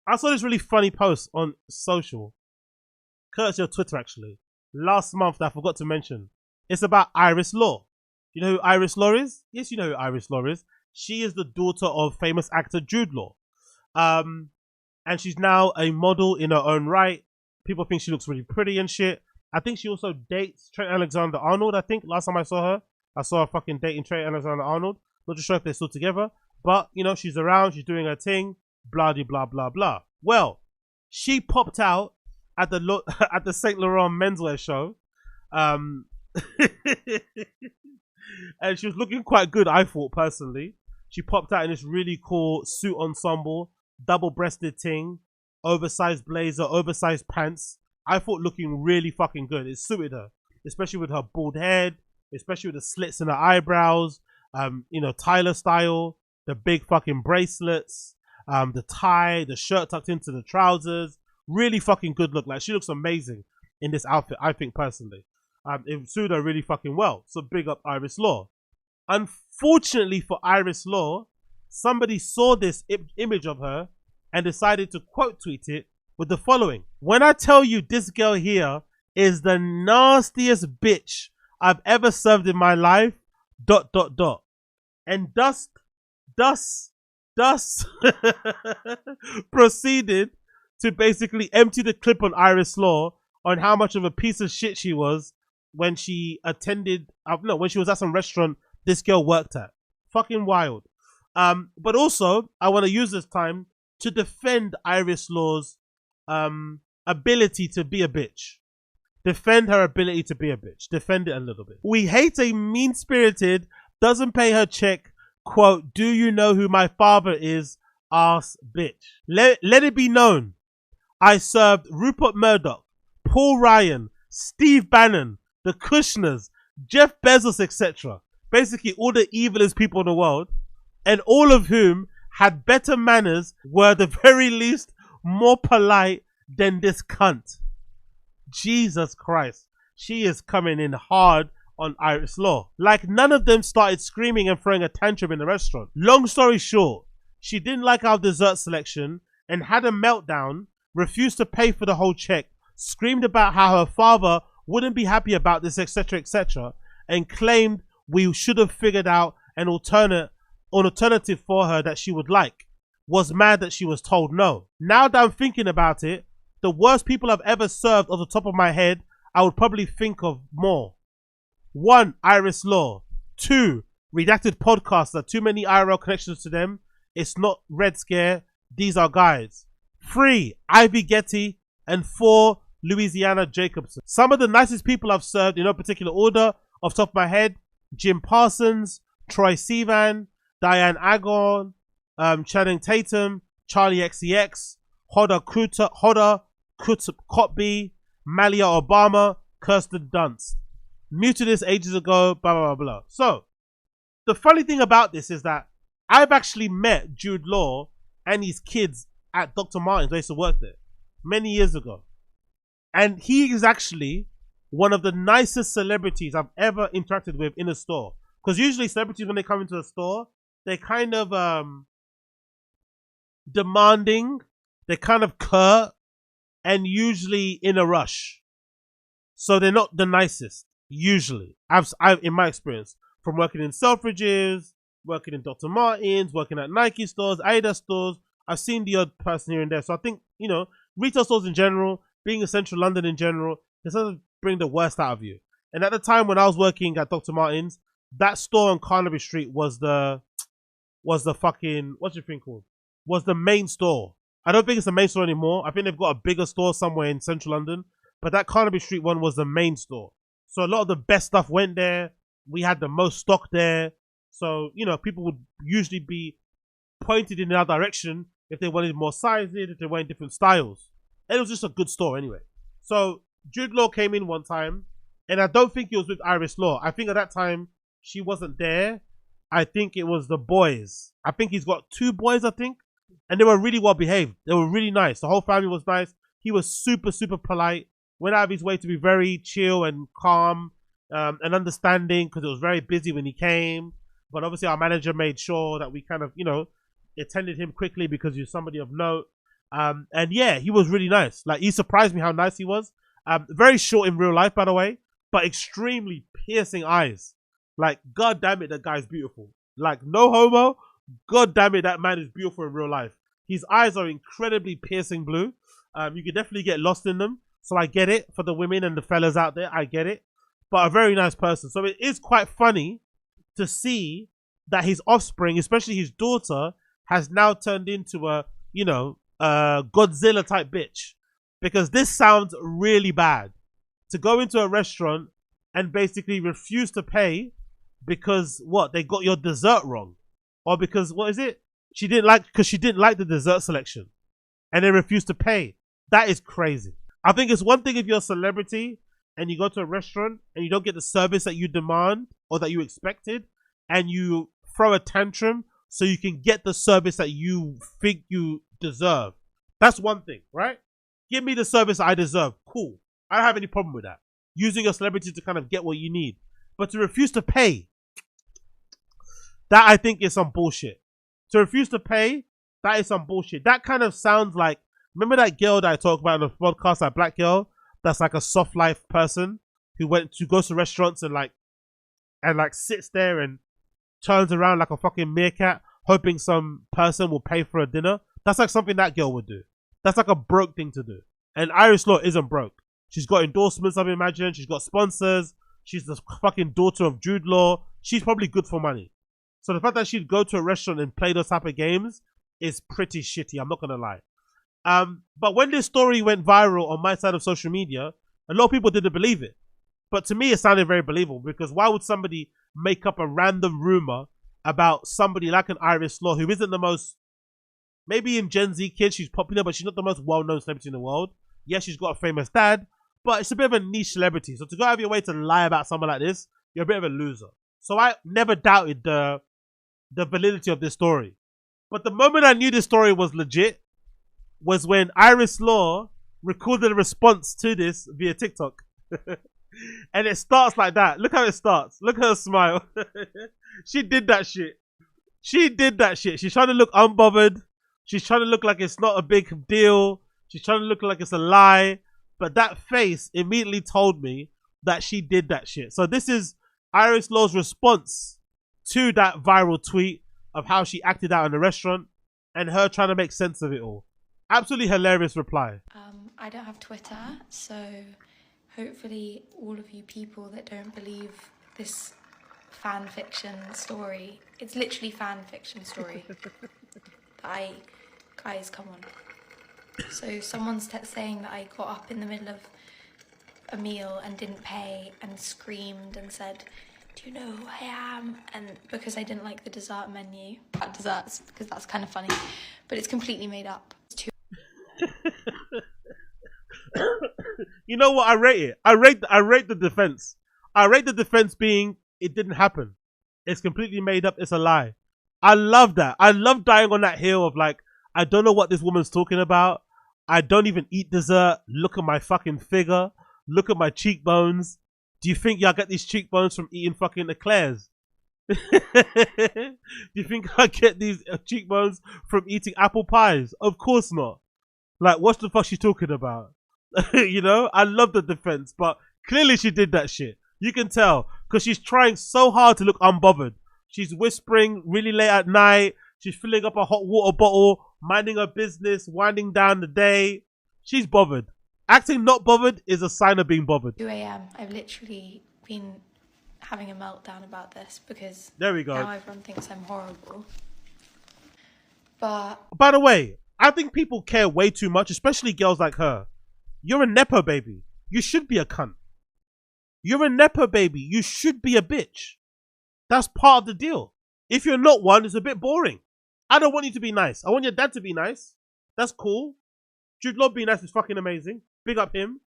I saw this really funny post on social, courtesy of Twitter actually, last month that I forgot to mention. It's about Iris Law. You know who Iris Law is? Yes, you know who Iris Law is. She is the daughter of famous actor Jude Law. And she's now a model in her own right. People think she looks really pretty and shit. I think she also dates Trent Alexander-Arnold, I think. Last time I saw her, I saw her fucking dating Trent Alexander-Arnold. Not too sure if they're still together. But, you know, she's around, she's doing her thing. Blah, blah, blah, blah. Well, she popped out at the at the Saint Laurent menswear show. And she was looking quite good, I thought, personally. She popped out in this really cool suit ensemble, double-breasted thing, oversized blazer, oversized pants. I thought looking really fucking good. It suited her, especially with her bald head, especially with the slits in her eyebrows, you know, Tyler style, the big fucking bracelets, the tie, the shirt tucked into the trousers. Really fucking good look. Like, she looks amazing in this outfit, I think, personally. It suited her really fucking well. So big up Iris Law. Unfortunately for Iris Law, somebody saw this image of her and decided to quote tweet it with the following. When I tell you this girl here is the nastiest bitch I've ever served in my life, ... And thus proceeded to basically empty the clip on Iris Law on how much of a piece of shit she was when she attended, when she was at some restaurant this girl worked at. Fucking wild. But also, I want to use this time to defend Iris Law's ability to be a bitch. Defend her ability to be a bitch. Defend it a little bit. We hate a mean-spirited, doesn't pay her check, quote, do you know who my father is, ass bitch. Let it be known, I served Rupert Murdoch, Paul Ryan, Steve Bannon, the Kushners, Jeff Bezos, etc. Basically all the evilest people in the world, and all of whom had better manners, were at the very least more polite than this cunt. Jesus Christ. She is coming in hard on Iris Law. Like, none of them started screaming and throwing a tantrum in the restaurant. Long story short, she didn't like our dessert selection and had a meltdown, refused to pay for the whole check, screamed about how her father wouldn't be happy about this, etc., etc., and claimed we should have figured out an alternative for her that she would like. Was mad that she was told no. Now that I'm thinking about it, the worst people I've ever served off the top of my head, I would probably think of more. 1, Iris Law. 2, redacted podcaster. Too many IRL connections to them. It's not Red Scare. These are guys. 3, Ivy Getty. And 4, Louisiana Jacobson. Some of the nicest people I've served in no particular order, off the top of my head: Jim Parsons, Troy Sivan, Diane Agron, Channing Tatum, Charlie XCX, Hoda Kotb, Malia Obama, Kirsten Dunst. Muted this ages ago, blah, blah, blah, blah. So, the funny thing about this is that I've actually met Jude Law and his kids at Dr. Martens. I used to work there many years ago. And he is actually one of the nicest celebrities I've ever interacted with in a store. Because usually celebrities, when they come into a store, they're kind of demanding, they're kind of curt, and usually in a rush. So they're not the nicest, usually. I've in my experience, from working in Selfridges, working in Dr. Martens, working at Nike stores, Adidas stores, I've seen the odd person here and there. So I think, you know, retail stores in general, being in central London in general, can sort of bring the worst out of you. And at the time when I was working at Dr. Martens, that store on Carnaby Street was the fucking, what's your thing called? Was the main store. I don't think it's the main store anymore. I think they've got a bigger store somewhere in central London. But that Carnaby Street one was the main store. So a lot of the best stuff went there. We had the most stock there. So, you know, people would usually be pointed in our direction if they wanted more sizes, if they wanted different styles. And it was just a good store anyway. So Jude Law came in one time, and I don't think it was with Iris Law. I think at that time she wasn't there. I think it was the boys. I think he's got 2 boys, I think. And they were really well behaved. They were really nice. The whole family was nice. He was super, super polite. Went out of his way to be very chill and calm and understanding, because it was very busy when he came. But obviously our manager made sure that we kind of, you know, attended him quickly because he was somebody of note. And yeah, he was really nice. Like, he surprised me how nice he was. Very short in real life, by the way, but extremely piercing eyes. Like, god damn it, that guy's beautiful. Like, no homo, god damn it, that man is beautiful in real life. His eyes are incredibly piercing blue. You can definitely get lost in them. So I get it for the women and the fellas out there. I get it. But a very nice person. So it is quite funny to see that his offspring, especially his daughter, has now turned into a, you know, Godzilla type bitch. Because this sounds really bad. To go into a restaurant and basically refuse to pay because what? They got your dessert wrong. Or because, what is it? She didn't like the dessert selection. And they refused to pay. That is crazy. I think it's one thing if you're a celebrity and you go to a restaurant and you don't get the service that you demand or that you expected, and you throw a tantrum so you can get the service that you think you deserve. That's one thing, right? Give me the service I deserve. Cool. I don't have any problem with that. Using a celebrity to kind of get what you need. But to refuse to pay, that I think is some bullshit. To refuse to pay, that is some bullshit. That kind of sounds like, remember that girl that I talked about on the podcast, that black girl that's like a soft life person who goes to restaurants and sits there and turns around like a fucking meerkat hoping some person will pay for a dinner. That's like something that girl would do. That's like a broke thing to do. And Iris Law isn't broke. She's got endorsements, I imagine. She's got sponsors. She's the fucking daughter of Jude Law. She's probably good for money. So the fact that she'd go to a restaurant and play those type of games is pretty shitty. I'm not going to lie. But when this story went viral on my side of social media, a lot of people didn't believe it. But to me, it sounded very believable, because why would somebody make up a random rumor about somebody like an Iris Law, who isn't the most, maybe in Gen Z kids, she's popular, but she's not the most well-known celebrity in the world. Yes, she's got a famous dad, but it's a bit of a niche celebrity. So to go out of your way to lie about someone like this, you're a bit of a loser. So I never doubted the validity of this story. But the moment I knew this story was legit was when Iris Law recorded a response to this via TikTok. And it starts like that. Look how it starts. Look at her smile. She did that shit. She did that shit. She's trying to look unbothered. She's trying to look like it's not a big deal. She's trying to look like it's a lie. But that face immediately told me that she did that shit. So this is Iris Law's response to that viral tweet of how she acted out in the restaurant and her trying to make sense of it all. Absolutely hilarious reply. I don't have Twitter, so hopefully all of you people that don't believe this fan fiction story, it's literally fan fiction story. Guys, come on. So someone's saying that I got up in the middle of a meal and didn't pay and screamed and said, "Do you know who I am?" And because I didn't like the dessert menu, desserts, because that's kind of funny, but it's completely made up. It's too. You know what? I rate it. I rate the defense. I rate the defense being, it didn't happen. It's completely made up. It's a lie. I love that. I love dying on that hill of like, I don't know what this woman's talking about. I don't even eat dessert. Look at my fucking figure. Look at my cheekbones. Do you think y'all get these cheekbones from eating fucking eclairs? Do you think I get these cheekbones from eating apple pies? Of course not. Like, what the fuck she talking about? You know, I love the defense, but clearly she did that shit. You can tell, because she's trying so hard to look unbothered. She's whispering really late at night. She's filling up a hot water bottle, minding her business, winding down the day. She's bothered. Acting not bothered is a sign of being bothered. 2 a.m. I've literally been having a meltdown about this because there we go. Now everyone thinks I'm horrible. But by the way, I think people care way too much, especially girls like her. You're a nepo baby. You should be a cunt. You're a nepo baby. You should be a bitch. That's part of the deal. If you're not one, it's a bit boring. I don't want you to be nice. I want your dad to be nice. That's cool. Jude Law being nice is fucking amazing. Big up him.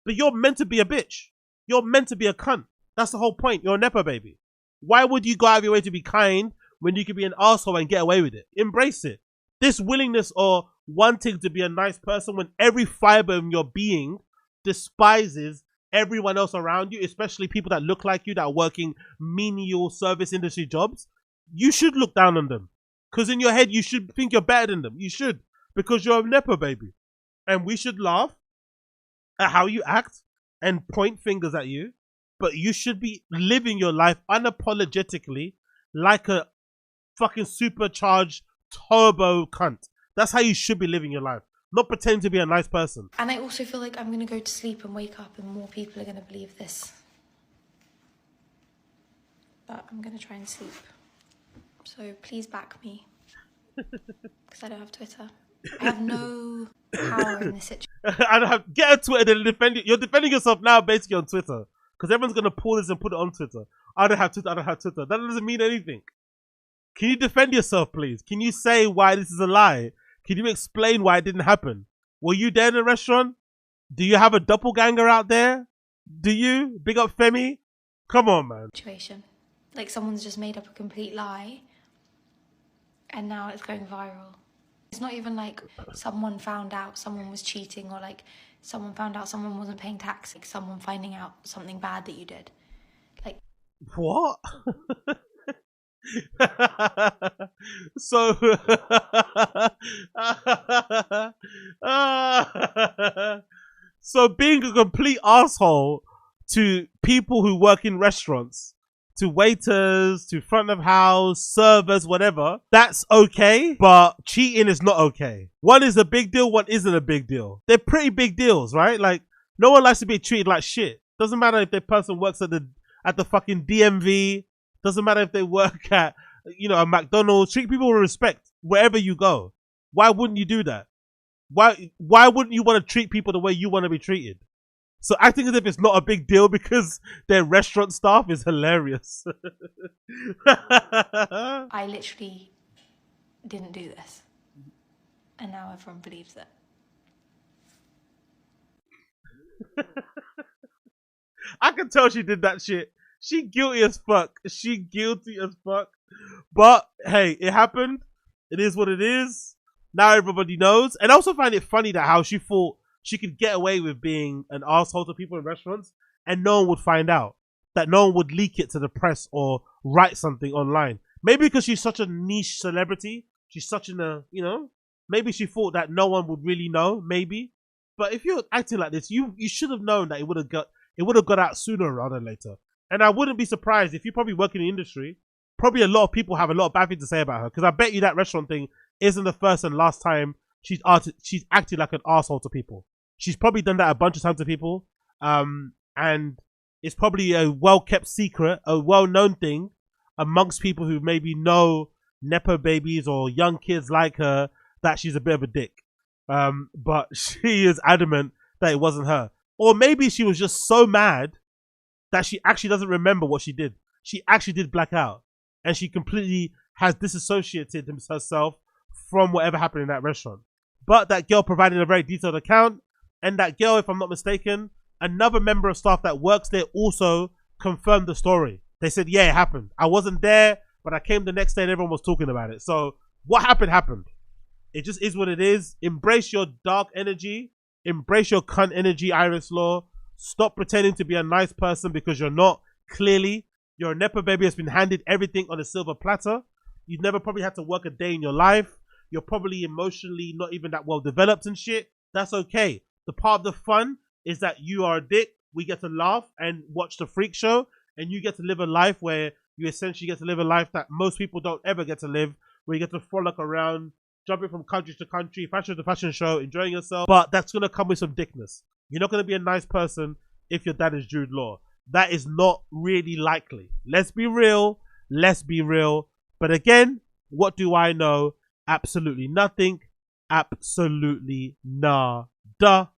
But you're meant to be a bitch. You're meant to be a cunt. That's the whole point. You're a nepo baby. Why would you go out of your way to be kind when you could be an asshole and get away with it? Embrace it. This willingness or wanting to be a nice person when every fiber of your being despises everyone else around you, especially people that look like you, that are working menial service industry jobs, you should look down on them. Because in your head, you should think you're better than them. You should. because you're a nepo baby, and we should laugh at how you act and point fingers at you, but you should be living your life unapologetically like a fucking supercharged turbo cunt. That's how you should be living your life. Not pretend to be a nice person. And I also feel like I'm going to go to sleep and wake up and more people are going to believe this. But I'm going to try and sleep. So please back me. Because I don't have Twitter. I have no power in this situation. I don't have, get a Twitter and defend it. You're defending yourself now basically on Twitter. Because everyone's going to pull this and put it on Twitter. I don't have Twitter. That doesn't mean anything. Can you defend yourself, please? Can you say why this is a lie? Can you explain why it didn't happen? Were you there in the restaurant? Do you have a doppelganger out there? Do you? Big up Femi? Come on, man. Situation. Like someone's just made up a complete lie and now it's going viral. It's not even like someone found out someone was cheating or like someone found out someone wasn't paying tax. Like someone finding out something bad that you did. Like what? So so being a complete asshole to people who work in restaurants, to waiters, to front of house, servers, whatever, that's okay, but cheating is not okay. One is a big deal, one isn't a big deal. They're pretty big deals, right? Like, no one likes to be treated like shit. Doesn't matter if the person works at the fucking DMV. Doesn't matter if they work at, a McDonald's. Treat people with respect wherever you go. Why wouldn't you do that? Why wouldn't you want to treat people the way you want to be treated? So acting as if it's not a big deal because they're restaurant staff is hilarious. I literally didn't do this. And now everyone believes it. I can tell she did that shit. She guilty as fuck. But hey, it happened. It is what it is. Now everybody knows. And I also find it funny that how she thought she could get away with being an asshole to people in restaurants and no one would find out. That no one would leak it to the press or write something online. Maybe because she's such a niche celebrity. She's such maybe she thought that no one would really know, maybe. But if you're acting like this, you should have known that it would have got out sooner rather than later. And I wouldn't be surprised if you probably work in the industry, probably a lot of people have a lot of bad things to say about her. Because I bet you that restaurant thing isn't the first and last time she's acted like an asshole to people. She's probably done that a bunch of times to people. And it's probably a well-kept secret, a well-known thing amongst people who maybe know nepo babies or young kids like her, that she's a bit of a dick. But she is adamant that it wasn't her. Or maybe she was just so mad that she actually doesn't remember what she did. She actually did black out. And she completely has disassociated herself from whatever happened in that restaurant. But that girl provided a very detailed account. And that girl, if I'm not mistaken, another member of staff that works there also confirmed the story. They said, yeah, it happened. I wasn't there, but I came the next day and everyone was talking about it. So what happened. It just is what it is. Embrace your dark energy. Embrace your cunt energy, Iris Law. Stop pretending to be a nice person because you're not. Clearly, you're a nepo baby that's been handed everything on a silver platter. You've never probably had to work a day in your life. You're probably emotionally not even that well developed and shit. That's okay. The part of the fun is that you are a dick. We get to laugh and watch the freak show. And you get to live a life where you essentially get to live a life that most people don't ever get to live. Where you get to frolic around, jumping from country to country, fashion to fashion show, enjoying yourself. But that's going to come with some dickness. You're not going to be a nice person if your dad is Jude Law. That is not really likely. Let's be real. But again, what do I know? Absolutely nothing. Absolutely nada.